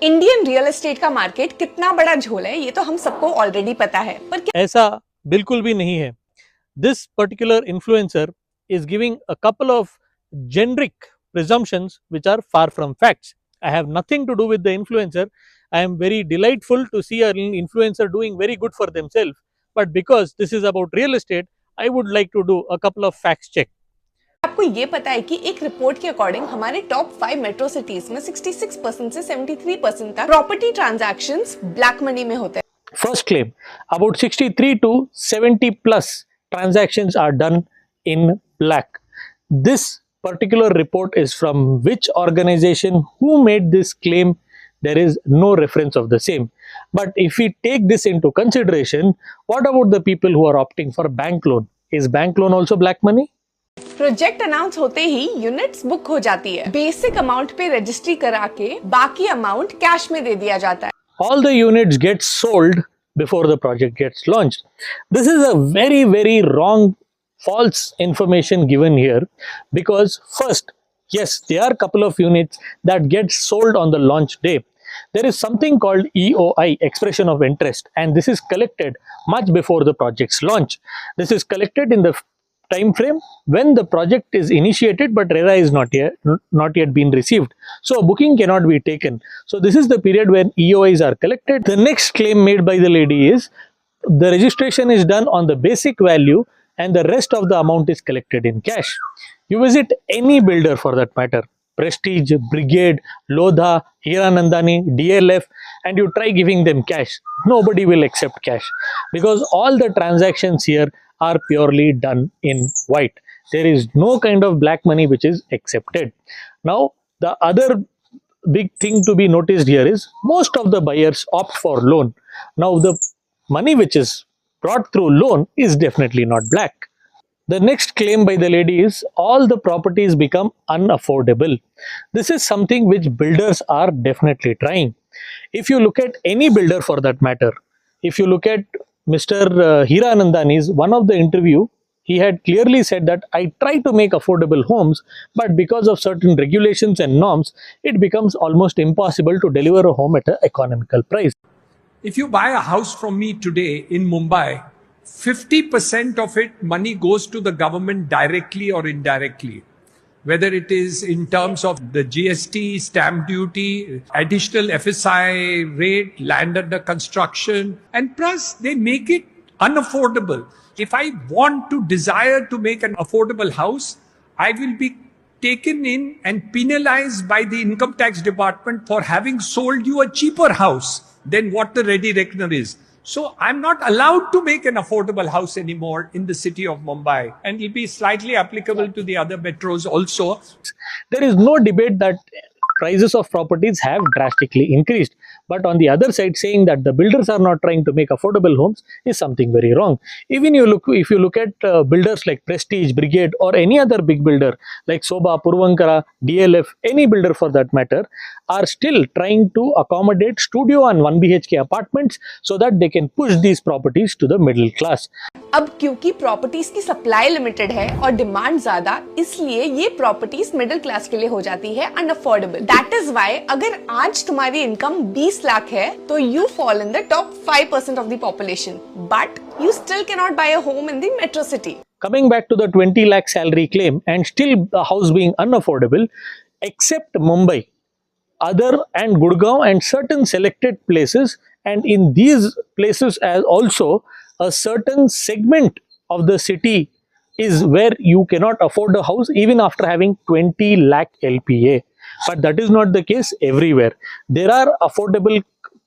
Indian real estate का market कितना बड़ा झोल है ये तो हम सबको ऑलरेडी पता है, पर क्या ऐसा बिल्कुल भी नहीं है. This particular influencer is giving a couple of generic presumptions which are far from facts. I have nothing to do with the influencer. I am very delightful to see an influencer doing very good for themselves. But because this is about real estate, I would like to do a couple of facts check. आपको ये पता है कि एक report के according हमारे top 5 metro cities में 66% से 73% तक प्रॉपर्टी ट्रांजैक्शंस ब्लैक मनी में होते हैं. First claim, about 63 to 70 plus transactions are done in black. This particular report is from which organization, who made this claim? There is no reference of the same. But if we take this into consideration, what about the people who are opting for bank loan? Is bank loan also black money? Project announce होते ही units book हो जाती है. Basic amount पे registry करा के बाकी amount cash में दे दिया जाता है. All the units get sold before the project gets launched. This is a very, very wrong, false information given here, because first, yes, there are a couple of units that get sold on the launch day. There is something called EOI, expression of interest, and this is collected much before the project's launch. This is collected in the time frame when the project is initiated but RERA is not yet been received. So a booking cannot be taken. So this is the period when EOIs are collected. The next claim made by the lady is the registration is done on the basic value and the rest of the amount is collected in cash. You visit any builder for that matter, Prestige, Brigade, Lodha, Hiranandani, DLF, and you try giving them cash. Nobody will accept cash because all the transactions here are purely done in white. There is no kind of black money which is accepted. Now, the other big thing to be noticed here is most of the buyers opt for loan. Now, the money which is brought through loan is definitely not black. The next claim by the lady is all the properties become unaffordable. This is something which builders are definitely trying. If you look at any builder for that matter, if you look at Mr. Hiranandani's one of the interview, he had clearly said that I try to make affordable homes, but because of certain regulations and norms, it becomes almost impossible to deliver a home at an economical price. If you buy a house from me today in Mumbai, 50% of it money goes to the government directly or indirectly. Whether it is in terms of the GST, stamp duty, additional FSI rate, land under construction, and plus they make it unaffordable. If I want to desire to make an affordable house, I will be taken in and penalized by the income tax department for having sold you a cheaper house than what the ready reckoner is. So I'm not allowed to make an affordable house anymore in the city of Mumbai, and it will be slightly applicable to the other metros also. There is no debate that prices of properties have drastically increased. But on the other side, saying that the builders are not trying to make affordable homes is something very wrong. Even if you look at builders like Prestige, Brigade, or any other big builder like Sobha, Purvankara, DLF, any builder for that matter, are still trying to accommodate studio and 1 BHK apartments so that they can push these properties to the middle class. अब क्योंकि properties की supply limited है और demand ज्यादा, इसलिए ये properties middle class के लिए हो जाती है अनअफोर्डेबल. दैट इज व्हाई अगर आज तुम्हारी इनकम 20 लाख है तो you fall in the top 5% of the population, but you still can not buy a home in the metro city. Coming back to the 20 lakh salary claim and still the house being unaffordable, except Mumbai, other and Gurgaon and certain selected places, and in these places as also a certain segment of the city is where you cannot afford a house even after having 20 lakh LPA. But that is not the case everywhere. There are affordable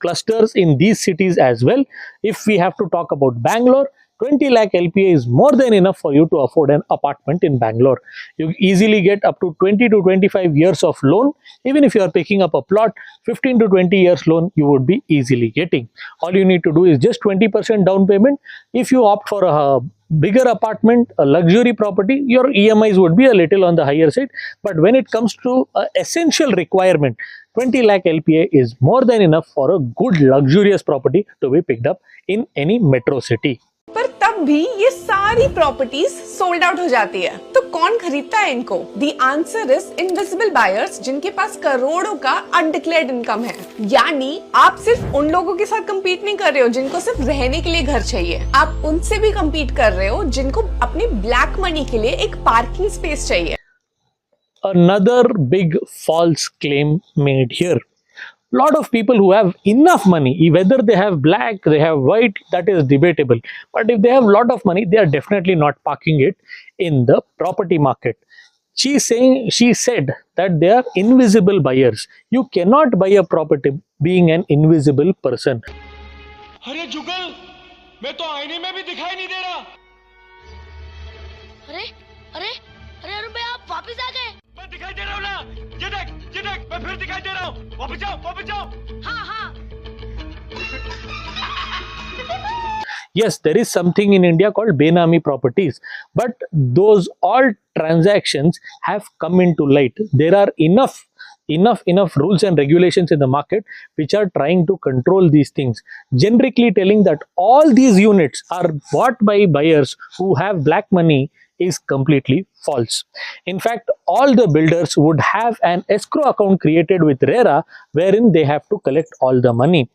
clusters in these cities as well. If we have to talk about Bangalore, 20 lakh LPA is more than enough for you to afford an apartment in Bangalore. You easily get up to 20 to 25 years of loan. Even if you are picking up a plot, 15 to 20 years loan you would be easily getting. All you need to do is just 20% down payment. If you opt for a bigger apartment, a luxury property, your EMIs would be a little on the higher side. But when it comes to an essential requirement, 20 lakh LPA is more than enough for a good luxurious property to be picked up in any metro city. पर तब तब भी ये सारी properties sold out हो जाती है। तो कौन खरीदता है इनको? The answer is invisible buyers, जिनके पास करोड़ों का अनडिक्लेयर्ड इनकम है। यानी आप सिर्फ उन लोगों के साथ कम्पीट नहीं कर रहे हो जिनको सिर्फ रहने के लिए घर चाहिए, आप उनसे भी कम्पीट कर रहे हो जिनको अपने ब्लैक मनी के लिए एक पार्किंग स्पेस चाहिए। Another big false claim made here. Lot of people who have enough money, whether they have black, they have white, that is debatable. But if they have lot of money, they are definitely not parking it in the property market. She said that they are invisible buyers. You cannot buy a property being an invisible person. अरे जुगल, मैं तो आईने में भी दिखाई नहीं दे रहा। अरे अरे अरे अरुण भाई, आप वापस आ गए। मैं दिखाई दे रहा हूँ ना, ये देख, मैं फिर दिखाई दे रहा हूँ। वापस जाओ। हाँ हाँ। Yes, there is something in India called Benami properties, but those all transactions have come into light. There are enough rules and regulations in the market which are trying to control these things, generically telling that all these units are bought by buyers who have black money is completely false. In fact, all the builders would have an escrow account created with RERA wherein they have to collect all the money.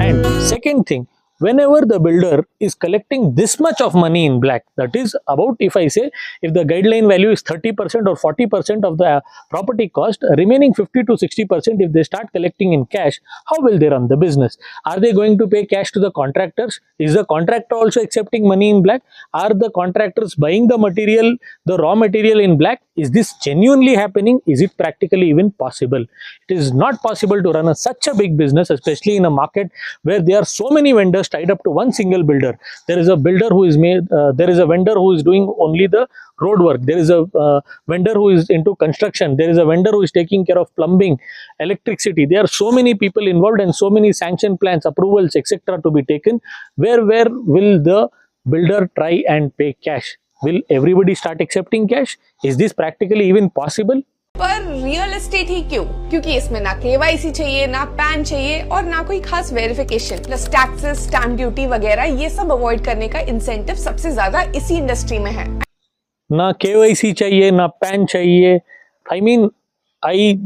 And second thing, whenever the builder is collecting this much of money in black, that is about, if I say, if the guideline value is 30% or 40% of the property cost, remaining 50 to 60%, if they start collecting in cash, how will they run the business? Are they going to pay cash to the contractors? Is the contractor also accepting money in black? Are the contractors buying the material, the raw material in black? Is this genuinely happening? Is it practically even possible? It is not possible to run such a big business, especially in a market where there are so many vendors tied up to one single builder. There is a builder who is there is a vendor who is doing only the road work. There is a vendor who is into construction. There is a vendor who is taking care of plumbing, electricity. There are so many people involved and so many sanction plans, approvals, etc. to be taken. Where will the builder try and pay cash? Will everybody start accepting cash? Is this practically even possible? पर real estate ही क्यों? क्योंकि इसमें ना KYC चाहिए, ना pan चाहिए और ना कोई खास verification, plus taxes, stamp duty वगैरह, ये सब अवॉइड करने का इंसेंटिव सबसे ज्यादा इसी इंडस्ट्री में है। ना केवाईसी चाहिए, ना पैन चाहिए। I mean, I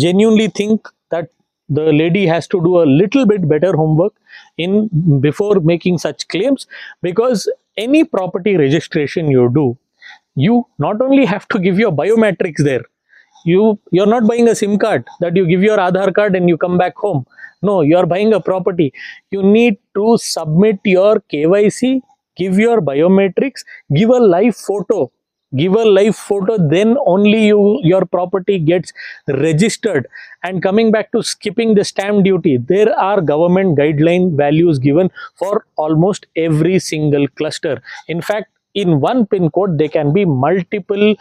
genuinely think that the lady has to do a little bit better homework before making such claims, because any property registration you do, you not only have to give your biometrics there. You're not buying a SIM card that you give your Aadhaar card and you come back home. No, you're buying a property. You need to submit your KYC, give your biometrics, give a live photo. Then only your property gets registered. And coming back to skipping the stamp duty, there are government guideline values given for almost every single cluster. In fact, in one pin code, there can be multiple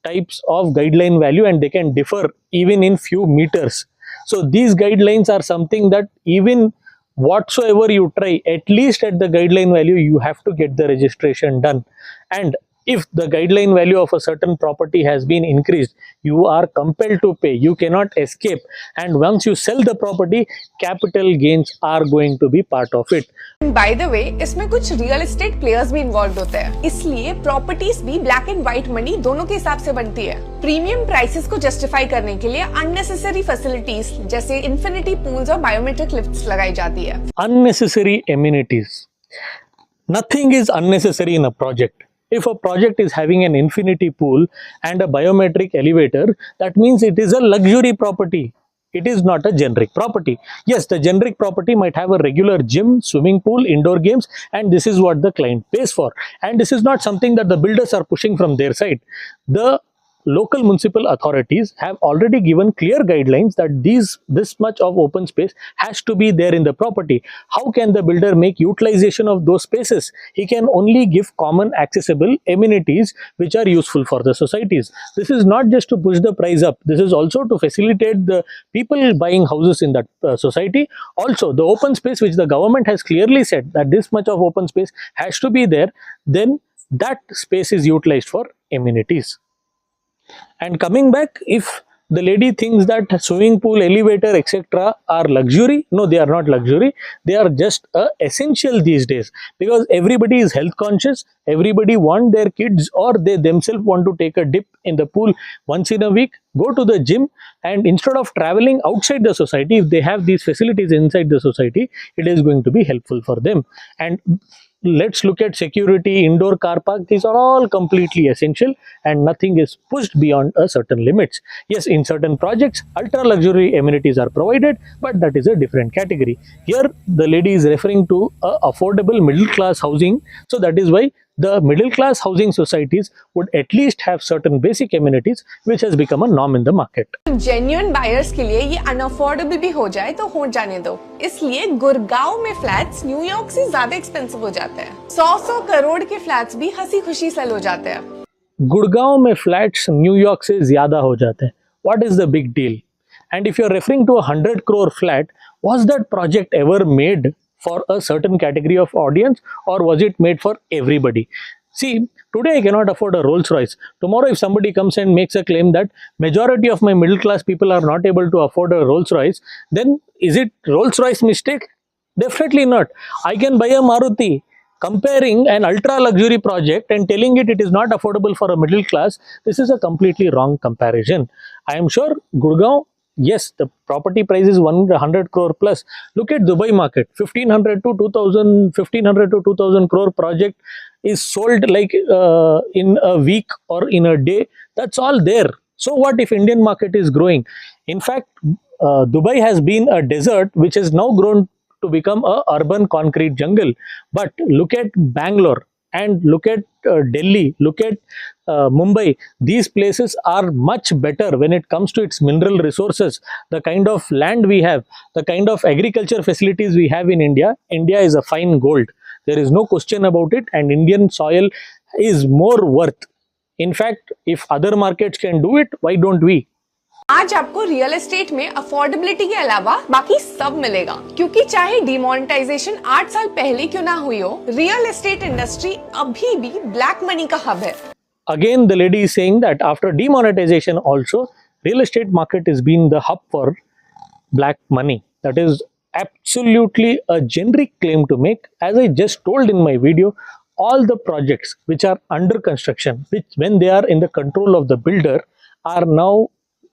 types of guideline value and they can differ even in few meters. So these guidelines are something that even whatsoever you try, at least at the guideline value, you have to get the registration done. And if the guideline value of a certain property has been increased, you are compelled to pay. You cannot escape. And once you sell the property, capital gains are going to be part of it. By the way, इसमें कुछ real estate players भी involve होते हैं, इसलिए properties भी black and white money दोनों के हिसाब से बनती है। प्रीमियम प्राइसेस को जस्टिफाई करने के लिए अननेसेसरी फैसिलिटीज जैसे इंफिनिटी पूल्स और बायोमेट्रिक लिफ्ट्स लगाई जाती है। Unnecessary amenities. Nothing is unnecessary in a project. If a project is having an infinity pool and a biometric elevator, that means it is a luxury property. It is not a generic property. Yes, the generic property might have a regular gym, swimming pool, indoor games, and this is what the client pays for. And this is not something that the builders are pushing from their side. The local municipal authorities have already given clear guidelines that this much of open space has to be there in the property. How can the builder make utilization of those spaces? He can only give common accessible amenities which are useful for the societies. This is not just to push the price up. This is also to facilitate the people buying houses in that society. Also, the open space which the government has clearly said that this much of open space has to be there, then that space is utilized for amenities. And coming back, if the lady thinks that swimming pool, elevator, etc. are luxury, no, they are not luxury. They are just essential these days, because everybody is health conscious. Everybody want their kids or they themselves want to take a dip in the pool once in a week, go to the gym, and instead of traveling outside the society, if they have these facilities inside the society, it is going to be helpful for them. And let's look at security, indoor car park. These are all completely essential and nothing is pushed beyond a certain limits. Yes, in certain projects, ultra luxury amenities are provided, but that is a different category. Here, the lady is referring to affordable middle class housing. So that is why the middle class housing societies would at least have certain basic amenities, which has become a norm in the market. Genuine buyers के लिए ये unaffordable भी हो जाए तो हो जाने दो, इसलिए गुड़गांव में फ्लैट्स न्यूयॉर्क से ज्यादा एक्सपेंसिव हो जाते हैं। 100 करोड़ के फ्लैट्स भी हंसी खुशी सेल हो जाते हैं। गुड़गांव में फ्लैट्स न्यूयॉर्क से ज्यादा हो जाते हैं। What is the big deal? And if you are referring to a 100 crore flat, was that project ever made for a certain category of audience, or was it made for everybody? See, today I cannot afford a Rolls Royce. Tomorrow if somebody comes and makes a claim that majority of my middle class people are not able to afford a Rolls Royce, then is it Rolls Royce mistake? Definitely not. I can buy a Maruti. Comparing an ultra luxury project and telling it is not affordable for a middle class, this is a completely wrong comparison. I am sure Gurgaon, yes, the property price is 100 crore plus. Look at Dubai market, 1500 to 2000 crore project is sold like in a week or in a day. That's all there. So what if Indian market is growing? In fact, Dubai has been a desert which has now grown to become a urban concrete jungle. But look at Bangalore and look at Delhi, look at Mumbai. These places are much better when it comes to its mineral resources, the kind of land we have, the kind of agriculture facilities we have in India. India is a fine gold. There is no question about it, and Indian soil is more worth. In fact, if other markets can do it, why don't we? आज आपको real estate में affordability के अलावा बाकी सब मिलेगा, क्योंकि चाहे डिमोनेटाइजेशन 8 साल पहले क्यों ना हुई हो, रियल एस्टेट इंडस्ट्री अभी भी ब्लैक मनी का हब है। Again, the lady is saying that after demonetization also, real estate market has been the hub for black money. That is absolutely a generic claim to make. As I just told in my video, all the projects which are under construction, which when they are in the control of the builder, are now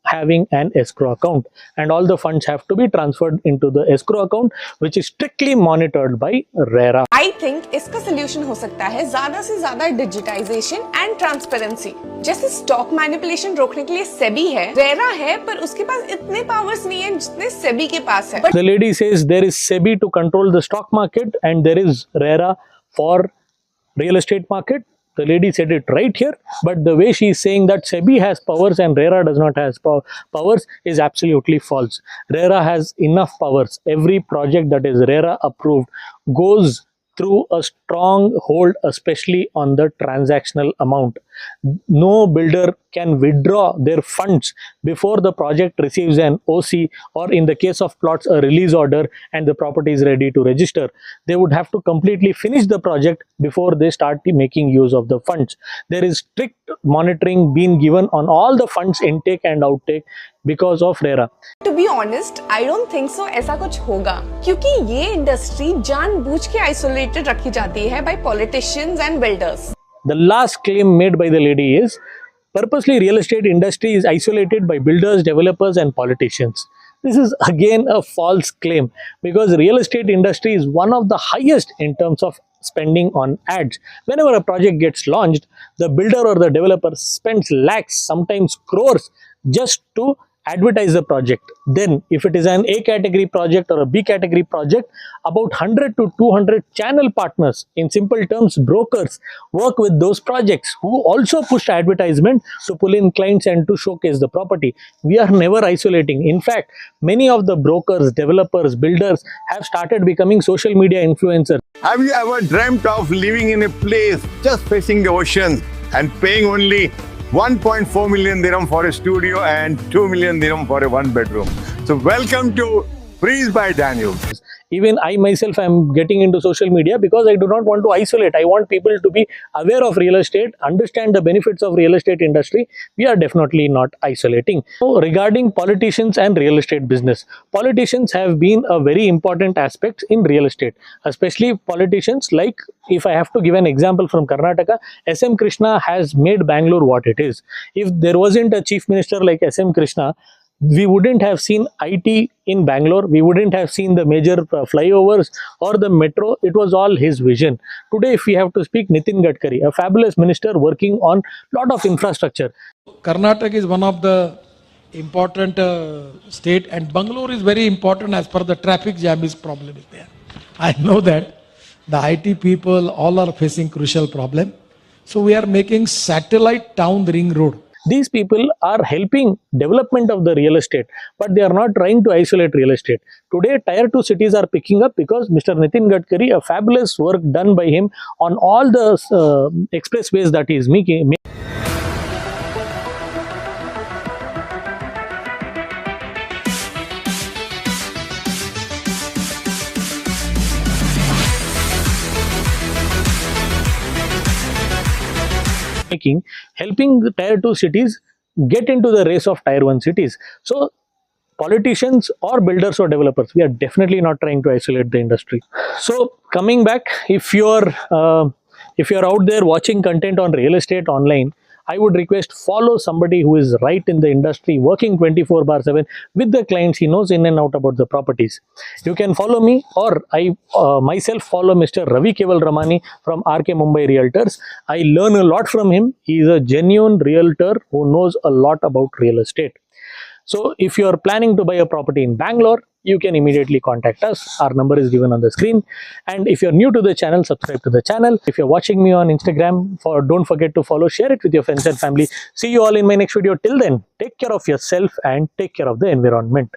having an escrow account, and all the funds have to be transferred into the escrow account, which is strictly monitored by RERA. I think इसका solution हो सकता है ज्यादा से ज्यादा digitisation and transparency. जैसे stock manipulation रोकने के लिए सेबी है, रेरा है, पर उसके पास इतने पावर्स नहीं है जितने सेबी के पास है। The lady says there is SEBI to control the stock market and there is RERA for real estate market. The lady said it right here, but the way she is saying that SEBI has powers and RERA does not have powers is absolutely false. RERA has enough powers. Every project that is RERA approved goes through a strong hold, especially on the transactional amount. No builder can withdraw their funds before the project receives an OC, or in the case of plots, a release order, and the property is ready to register. They would have to completely finish the project before they start making use of the funds. There is strict monitoring being given on all the funds intake and outtake because of RERA. To be honest, I don't think so ऐसा कुछ होगा, क्योंकि ये industry जानबूझ के isolated रखी जाती है by politicians and builders. The last claim made by the lady is purposely real estate industry is isolated by builders, developers and politicians. This is again a false claim, because real estate industry is one of the highest in terms of spending on ads. Whenever a project gets launched, the builder or the developer spends lakhs, sometimes crores, just to advertise the project. Then if it is an A category project or a B category project, about 100 to 200 channel partners, in simple terms brokers, work with those projects who also push advertisement to pull in clients and to showcase the property. We are never isolating. In fact, many of the brokers, developers, builders have started becoming social media influencers. Have you ever dreamt of living in a place just facing the ocean and paying only 1.4 million dirham for a studio and 2 million dirham for a one bedroom? So welcome to Breeze by Daniel. Even I myself am getting into social media because I do not want to isolate. I want people to be aware of real estate, understand the benefits of real estate industry. We are definitely not isolating. So regarding politicians and real estate business, politicians have been a very important aspect in real estate, especially politicians like, if I have to give an example from Karnataka, SM Krishna has made Bangalore what it is. If there wasn't a chief minister like SM Krishna, we wouldn't have seen IT in Bangalore, we wouldn't have seen the major flyovers or the metro. It was all his vision. Today, if we have to speak, Nitin Gadkari, a fabulous minister working on lot of infrastructure. Karnataka is one of the important state, and Bangalore is very important as per the traffic jam is problem is there. I know that the IT people all are facing crucial problem. So we are making satellite town ring road. These people are helping development of the real estate, but they are not trying to isolate real estate. Today, tier 2 cities are picking up because Mr. Nitin Gadkari, a fabulous work done by him on all the expressways that he is making. Helping the tier 2 cities get into the race of tier 1 cities. So politicians or builders or developers, we are definitely not trying to isolate the industry. So coming back, if you're out there watching content on real estate online, I would request follow somebody who is right in the industry, working 24/7 with the clients. He knows in and out about the properties. You can follow me, or I myself follow Mr. Ravi Keval Ramani from RK Mumbai Realtors. I learn a lot from him. He is a genuine realtor who knows a lot about real estate. So if you are planning to buy a property in Bangalore, you can immediately contact us. Our number is given on the screen. And if you're new to the channel, subscribe to the channel. If you're watching me on Instagram, don't forget to follow, share it with your friends and family. See you all in my next video. Till then, take care of yourself and take care of the environment.